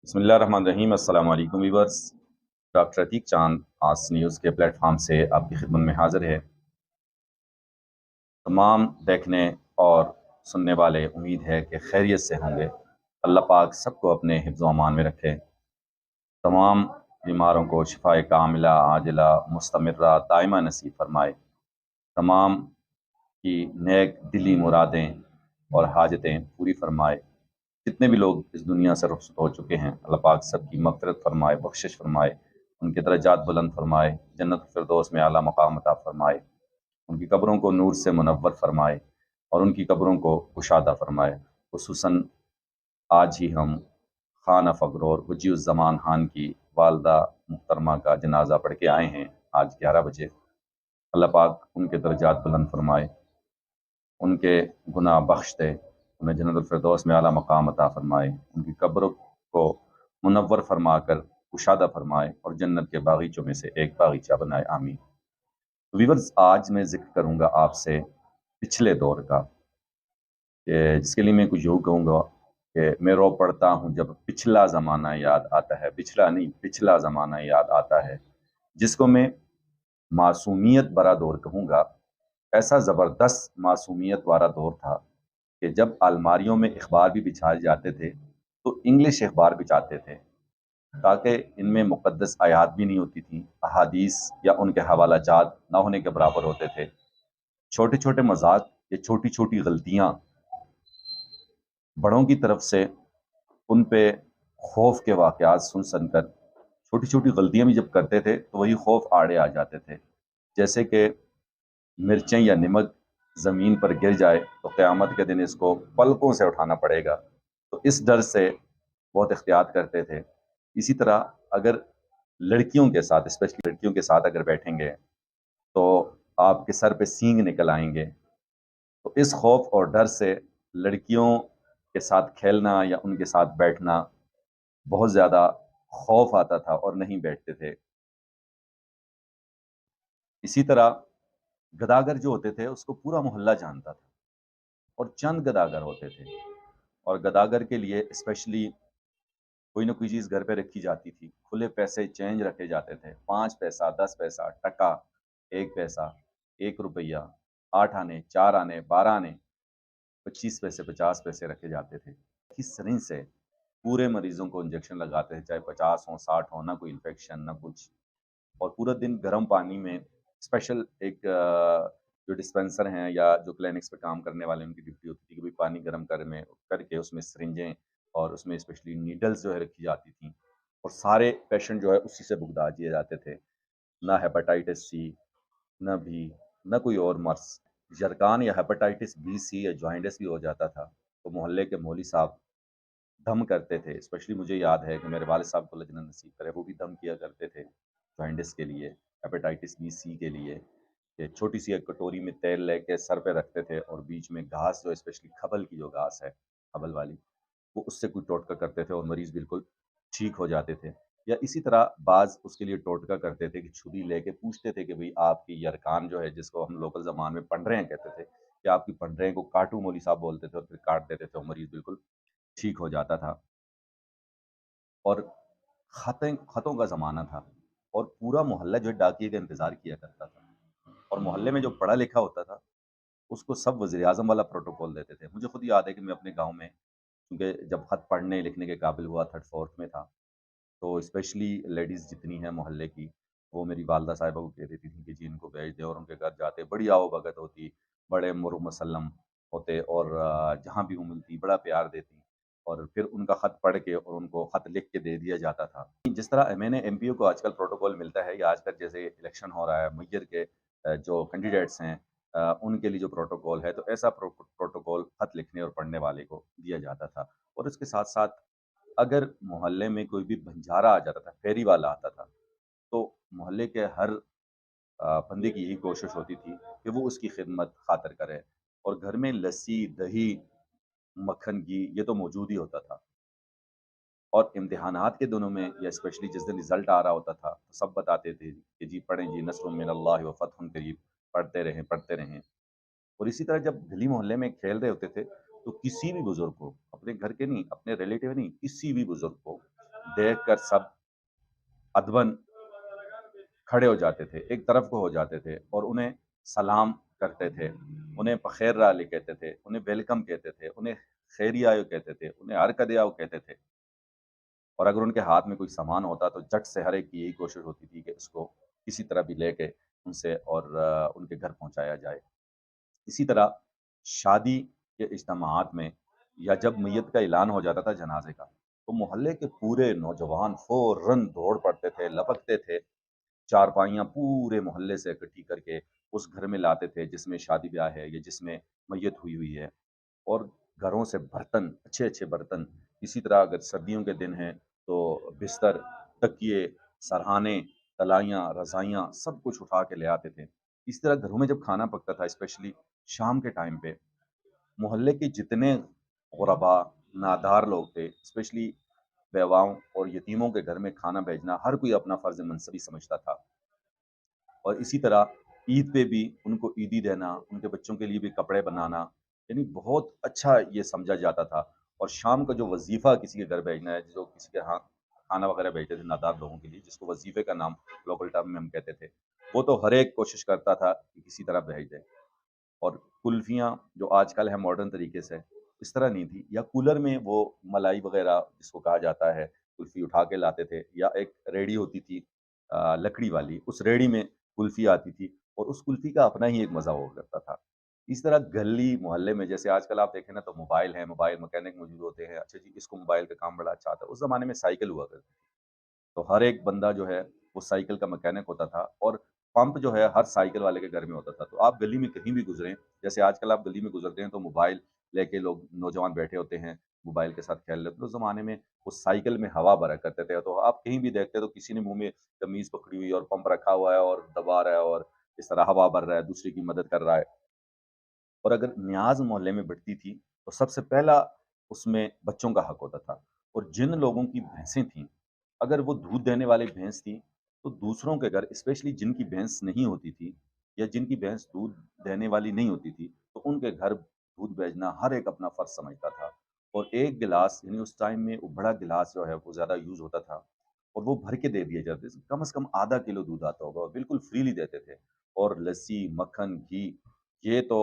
بسم اللہ الرحمن الرحیم۔ السلام علیکم ویورز، ڈاکٹر عتیق چاند آس نیوز کے پلیٹ فارم سے آپ کی خدمت میں حاضر ہے۔ تمام دیکھنے اور سننے والے امید ہے کہ خیریت سے ہوں گے۔ اللہ پاک سب کو اپنے حفظ و امان میں رکھے، تمام بیماروں کو شفائے کاملہ عاجلہ مستمرہ دائمہ نصیب فرمائے، تمام کی نیک دلی مرادیں اور حاجتیں پوری فرمائے۔ جتنے بھی لوگ اس دنیا سے رخصت ہو چکے ہیں، اللہ پاک سب کی مغفرت فرمائے، بخشش فرمائے، ان کے درجات بلند فرمائے، جنت الفردوس میں اعلیٰ مقام عطا فرمائے، ان کی قبروں کو نور سے منور فرمائے اور ان کی قبروں کو کشادہ فرمائے۔ خصوصاً آج ہی ہم خانہ فغرور وجی الزمان خان کی والدہ محترمہ کا جنازہ پڑھ کے آئے ہیں آج 11 بجے۔ اللہ پاک ان کے درجات بلند فرمائے، ان کے گناہ بخش دے، انہیں جنت الفردوس میں اعلیٰ مقام عطا فرمائے، ان کی قبروں کو منور فرما کر کشادہ فرمائے اور جنت کے باغیچوں میں سے ایک باغیچہ بنائے، آمین۔ ویورز، آج میں ذکر کروں گا آپ سے پچھلے دور کا، جس کے لیے میں کچھ یوں کہوں گا کہ میں رو پڑتا ہوں جب پچھلا زمانہ یاد آتا ہے، پچھلا نہیں پچھلا زمانہ یاد آتا ہے، جس کو میں معصومیت برا دور کہوں گا۔ ایسا زبردست معصومیت والا دور تھا کہ جب الماریوں میں اخبار بھی بچھائے جاتے تھے تو انگلش اخبار بچھاتے تھے، تاکہ ان میں مقدس آیات بھی نہیں ہوتی تھیں، احادیث یا ان کے حوالہ جات نہ ہونے کے برابر ہوتے تھے۔ چھوٹے چھوٹے مذاق یا چھوٹی چھوٹی غلطیاں بڑوں کی طرف سے ان پہ خوف کے واقعات سن کر چھوٹی چھوٹی غلطیاں بھی جب کرتے تھے تو وہی خوف آڑے آ جاتے تھے، جیسے کہ مرچیں یا نمک زمین پر گر جائے تو قیامت کے دن اس کو پلکوں سے اٹھانا پڑے گا، تو اس ڈر سے بہت احتیاط کرتے تھے۔ اسی طرح اگر لڑکیوں کے ساتھ، اسپیشلی لڑکیوں کے ساتھ اگر بیٹھیں گے تو آپ کے سر پہ سینگ نکل آئیں گے، تو اس خوف اور ڈر سے لڑکیوں کے ساتھ کھیلنا یا ان کے ساتھ بیٹھنا بہت زیادہ خوف آتا تھا اور نہیں بیٹھتے تھے۔ اسی طرح گداگر جو ہوتے تھے اس کو پورا محلہ جانتا تھا، اور چند گداگر ہوتے تھے، اور گداگر کے لیے اسپیشلی کوئی نہ کوئی چیز گھر پہ رکھی جاتی تھی، کھلے پیسے چینج رکھے جاتے تھے، 5 پیسہ 10 پیسہ ٹکا، 1 پیسہ، 1 روپیہ، 8 آنے، 4 آنے، 12 آنے، 25 پیسے 50 پیسے رکھے جاتے تھے۔ کس سرنج سے پورے مریضوں کو انجیکشن لگاتے تھے، چاہے 50 ہوں 60 ہوں، نہ کوئی انفیکشن نہ کچھ، اور پورا دن گرم پانی میں اسپیشل ایک جو ڈسپینسر ہیں یا جو کلینکس پہ کام کرنے والے ان کی ڈیوٹی ہوتی تھی کہ پانی گرم کر کے اس میں سرنجیں اور اس میں اسپیشلی نیڈلز جو ہے رکھی جاتی تھیں، اور سارے پیشنٹ جو ہے اسی سے بگدا دیے جاتے تھے۔ نہ ہیپاٹائٹس سی، نہ بھی، نہ کوئی اور مرض۔ جرکان یا ہیپاٹائٹس بی سی یا جوائنٹس بھی ہو جاتا تھا تو محلے کے مولوی صاحب دم کرتے تھے۔ اسپیشلی مجھے یاد ہے کہ میرے والد صاحب کو اللہ جنت نصیب کرے، وہ بھی دم کیا کرتے تھے جوائنٹس کے لیے، ہیپاٹائٹس بی سی کے لیے، کہ چھوٹی سی ایک کٹوری میں تیل لے کے سر پہ رکھتے تھے اور بیچ میں گھاس، جو اسپیشلی کھبل کی جو گھاس ہے، کھبل والی، وہ اس سے کوئی ٹوٹکا کرتے تھے اور مریض بالکل ٹھیک ہو جاتے تھے۔ یا اسی طرح بعض اس کے لیے ٹوٹکا کرتے تھے کہ چھری لے کے پوچھتے تھے کہ بھئی آپ کی یرکان جو ہے، جس کو ہم لوکل زبان میں پنڈریں کہتے تھے، کہ آپ کی پنڈریں کو کاٹو، مولوی صاحب بولتے تھے، اور پھر کاٹ دیتے تھے اور مریض بالکل ٹھیک ہو جاتا تھا۔ اور خطوں کا زمانہ تھا، اور پورا محلہ جو ہے ڈاکیے کا انتظار کیا کرتا تھا، اور محلے میں جو پڑھا لکھا ہوتا تھا اس کو سب وزیر اعظم والا پروٹوکول دیتے تھے۔ مجھے خود یاد ہے کہ میں اپنے گاؤں میں، کیونکہ جب خط پڑھنے لکھنے کے قابل ہوا 3rd 4th میں تھا، تو اسپیشلی لیڈیز جتنی ہیں محلے کی، وہ میری والدہ صاحبہ کو کہہ دیتی تھیں کہ جی ان کو بھیج دیں، اور ان کے گھر جاتے بڑی آؤ بھگت ہوتی، بڑے مسلم ہوتے، اور جہاں بھی وہ ملتی بڑا پیار دیتی، اور پھر ان کا خط پڑھ کے اور ان کو خط لکھ کے دے دیا جاتا تھا۔ جس طرح میں نے ایم پی او کو آج کل پروٹوکول ملتا ہے، یا آج کل جیسے الیکشن ہو رہا ہے، میئر کے جو کینڈیڈیٹس ہیں ان کے لیے جو پروٹوکول ہے، تو ایسا پروٹوکول خط لکھنے اور پڑھنے والے کو دیا جاتا تھا۔ اور اس کے ساتھ ساتھ اگر محلے میں کوئی بھی بنجارا آ جاتا تھا، فیری والا آتا تھا، تو محلے کے ہر بندے کی یہی کوشش ہوتی تھی کہ وہ اس کی خدمت خاطر کرے، اور گھر میں لسی دہی مکھن گھی یہ تو موجود ہی ہوتا تھا۔ اور امتحانات کے دنوں میں، یا اسپیشلی جس دن رزلٹ آ رہا ہوتا تھا، تو سب بتاتے تھے کہ جی پڑھیں جی، نصر من اللہ و فتح قریب، پڑھتے رہیں پڑھتے رہیں۔ اور اسی طرح جب گلی محلے میں کھیل رہے ہوتے تھے تو کسی بھی بزرگ کو، اپنے گھر کے نہیں، اپنے ریلیٹیو نہیں، کسی بھی بزرگ کو دیکھ کر سب ادبن کھڑے ہو جاتے تھے، ایک طرف کو ہو جاتے تھے اور انہیں سلام کرتے تھے، انہیں بخیر رالی کہتے تھے، انہیں ویلکم کہتے تھے، انہیں خیری آئو کہتے تھے، انہیں ہرکدے آؤ کہتے تھے۔ اور اگر ان کے ہاتھ میں کوئی سامان ہوتا تو جٹ سے ہر ایک کی یہی کوشش ہوتی تھی کہ اس کو کسی طرح بھی لے کے ان سے اور ان کے گھر پہنچایا جائے۔ اسی طرح شادی کے اجتماعات میں یا جب میت کا اعلان ہو جاتا تھا جنازے کا، تو محلے کے پورے نوجوان فوراً دوڑ پڑتے تھے، لپکتے تھے، چارپائیاں پورے محلے سے اکٹھی کر کے اس گھر میں لاتے تھے جس میں شادی بیاہ ہے یا جس میں میت ہوئی ہے، اور گھروں سے برتن، اچھے اچھے برتن، اسی طرح اگر سردیوں کے دن ہیں تو بستر، تکیے، سرہانے، تلائیاں، رضائیاں سب کچھ اٹھا کے لے آتے تھے۔ اس طرح گھروں میں جب کھانا پکتا تھا اسپیشلی شام کے ٹائم پہ، محلے کے جتنے غربا، نادار لوگ تھے، اسپیشلی بیواؤں اور یتیموں کے گھر میں کھانا بھیجنا ہر کوئی اپنا فرض منصبی سمجھتا تھا۔ اور اسی طرح عید پہ بھی ان کو عیدی دینا، ان کے بچوں کے لیے بھی کپڑے بنانا، یعنی بہت اچھا یہ سمجھا جاتا تھا۔ اور شام کا جو وظیفہ کسی کے گھر بھیجنا ہے، جو کسی کے ہاں کھانا وغیرہ بھیجتے تھے نادار لوگوں کے لیے، جس کو وظیفے کا نام لوکل ٹرم میں ہم کہتے تھے، وہ تو ہر ایک کوشش کرتا تھا کہ کسی طرح بھیج دے۔ اور کلفیاں جو آج کل ہے ماڈرن طریقے سے، اس طرح نہیں تھی، یا کولر میں وہ ملائی وغیرہ جس کو کہا جاتا ہے کلفی اٹھا کے لاتے تھے، یا ایک ریڑھی ہوتی تھی لکڑی والی، اس ریڑھی میں کلفی آتی تھی، اور اس کلفی کا اپنا ہی ایک مزہ ہوا کرتا تھا۔ اس طرح گلی محلے میں جیسے آج کل آپ دیکھیں نا تو موبائل ہیں، موبائل مکینک موجود ہوتے ہیں، اچھا جی اس کو موبائل کا کام بڑا اچھا آتا ہے، اس زمانے میں سائیکل ہوا کرتی تھی، تو ہر ایک بندہ جو ہے وہ سائیکل کا مکینک ہوتا تھا، اور پمپ جو ہے ہر سائیکل والے کے گھر میں ہوتا تھا، تو آپ گلی میں کہیں بھی گزریں، جیسے آج کل آپ گلی میں گزرتے ہیں تو موبائل لے کے لوگ نوجوان بیٹھے ہوتے ہیں، موبائل کے ساتھ کھیل لیتے ہیں۔ اس زمانے میں اس سائیکل میں ہوا بھرا کرتے تھے، تو آپ کہیں بھی دیکھتے تو کسی نے منہ میں تمیز پکڑی ہوئی اور پمپ رکھا ہوا ہے اور دبا رہا ہے اور اس طرح ہوا بھر رہا ہے، دوسرے کی مدد کر رہا ہے۔ اور اگر نیاز محلے میں بڑھتی تھی تو سب سے پہلا اس میں بچوں کا حق ہوتا تھا، اور جن لوگوں کی بھینسیں تھیں، اگر وہ دودھ دینے والی بھینس تھی تو دوسروں کے گھر، اسپیشلی جن کی بھینس نہیں ہوتی تھی یا جن کی بھینس دودھ دینے والی نہیں ہوتی تھی، تو ان کے گھر دودھ بیچنا ہر ایک اپنا فرض سمجھتا تھا۔ اور ایک گلاس، یعنی اس ٹائم میں وہ بڑا گلاس جو ہے وہ زیادہ یوز ہوتا تھا، اور وہ بھر کے دے دیے جاتے تھے، کم از کم آدھا کلو دودھ آتا ہوگا، بالکل فریلی دیتے تھے۔ اور لسی، مکھن، گھی، یہ تو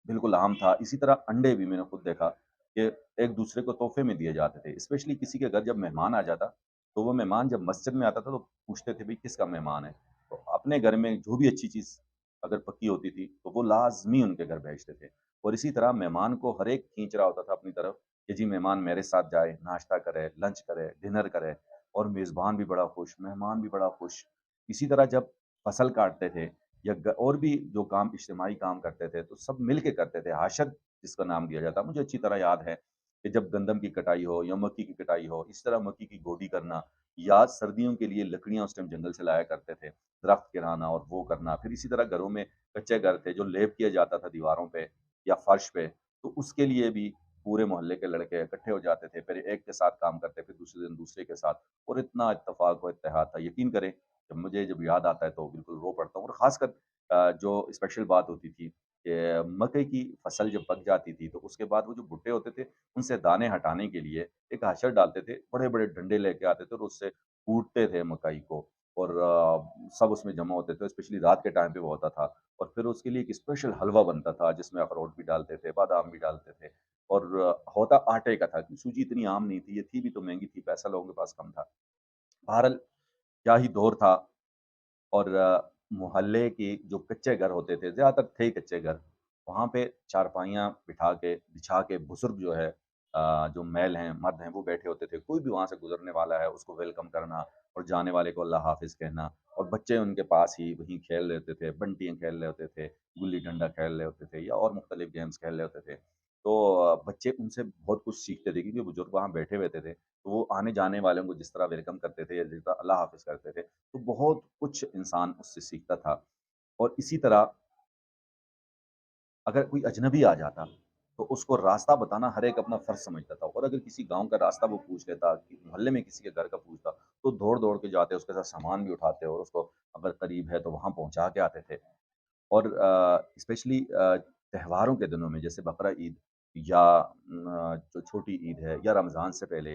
بالکل عام تھا۔ اسی طرح انڈے بھی میں نے خود دیکھا کہ ایک دوسرے کو تحفے میں دیے جاتے تھے، اسپیشلی کسی کے گھر جب مہمان آ جاتا تو وہ مہمان جب مسجد میں آتا تھا تو پوچھتے تھے بھائی کس کا مہمان ہے، تو اپنے گھر میں جو بھی اچھی چیز اگر پکی ہوتی تھی تو وہ لازمی ان کے گھر بھیجتے تھے۔ اور اسی طرح مہمان کو ہر ایک کھینچ رہا ہوتا تھا اپنی طرف کہ جی مہمان میرے ساتھ جائے، ناشتہ کرے، لنچ کرے، ڈنر کرے، اور میزبان بھی بڑا خوش، مہمان بھی بڑا خوش۔ اسی طرح جب فصل کاٹتے تھے یا اور بھی جو کام اجتماعی کام کرتے تھے تو سب مل کے کرتے تھے، حاشر جس کا نام دیا جاتا، مجھے اچھی طرح یاد ہے کہ جب گندم کی کٹائی ہو یا مکئی کی کٹائی ہو، اس طرح مکئی کی گوڈی کرنا، یا سردیوں کے لیے لکڑیاں اس ٹائم جنگل سے لایا کرتے تھے، درخت گرانا اور وہ کرنا، پھر اسی طرح گھروں میں کچے گھر تھے جو لیپ کیا جاتا تھا دیواروں پہ یا فرش پہ، تو اس کے لیے بھی پورے محلے کے لڑکے اکٹھے ہو جاتے تھے، پھر ایک کے ساتھ کام کرتے، پھر دوسرے دن دوسرے کے ساتھ، اور اتنا اتفاق و اتحاد تھا، یقین کریں جب مجھے جب یاد آتا ہے تو بالکل رو پڑتا ہوں۔ اور خاص کر جو اسپیشل بات ہوتی تھی کہ مکئی کی فصل جب پک جاتی تھی تو اس کے بعد وہ جو بھٹے ہوتے تھے ان سے دانے ہٹانے کے لیے ایک حشر ڈالتے تھے، بڑے بڑے ڈنڈے لے کے آتے تھے اور اس سے کوٹتے تھے مکئی کو، اور سب اس میں جمع ہوتے تھے، اسپیشلی رات کے ٹائم پہ وہ ہوتا تھا، اور پھر اس کے لیے ایک اسپیشل حلوہ بنتا تھا جس میں اخروٹ بھی ڈالتے تھے، بادام بھی ڈالتے تھے، اور ہوتا آٹے کا تھا، سوجی اتنی عام نہیں تھی، یہ تھی بھی تو مہنگی تھی، پیسہ لوگوں کے پاس کم تھا۔ بہرحال کیا ہی دور تھا۔ اور محلے کے جو کچے گھر ہوتے تھے، زیادہ تر تھے ہی کچے گھر، وہاں پہ چارپائیاں بچھا کے بزرگ جو ہے جو میل ہیں، مرد ہیں، وہ بیٹھے ہوتے تھے، کوئی بھی وہاں سے گزرنے والا ہے اس کو ویلکم کرنا اور جانے والے کو اللہ حافظ کہنا، اور بچے ان کے پاس ہی وہیں کھیل رہے ہوتے تھے، بنٹیاں کھیل رہے ہوتے تھے، گلی ڈنڈا کھیل رہے ہوتے تھے، یا اور مختلف گیمز کھیل رہے ہوتے تھے، تو بچے ان سے بہت کچھ سیکھتے تھے کیونکہ بزرگ وہاں بیٹھے ہوئے تھے، تو وہ آنے جانے والوں کو جس طرح ویلکم کرتے تھے یا جس طرح اللہ حافظ کرتے تھے، تو بہت کچھ انسان اس سے سیکھتا تھا۔ اور اسی طرح اگر کوئی اجنبی آ جاتا تو اس کو راستہ بتانا ہر ایک اپنا فرض سمجھتا تھا، اور اگر کسی گاؤں کا راستہ وہ پوچھ لیتا، محلے میں کسی کے گھر کا پوچھتا، تو دوڑ دوڑ کے جاتے، اس کے ساتھ سامان بھی اٹھاتے اور اس کو اگر قریب ہے تو وہاں پہنچا کے آتے تھے۔ اور اسپیشلی تہواروں کے دنوں میں جیسے بقرہ عید یا جو چھوٹی عید ہے یا رمضان سے پہلے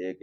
1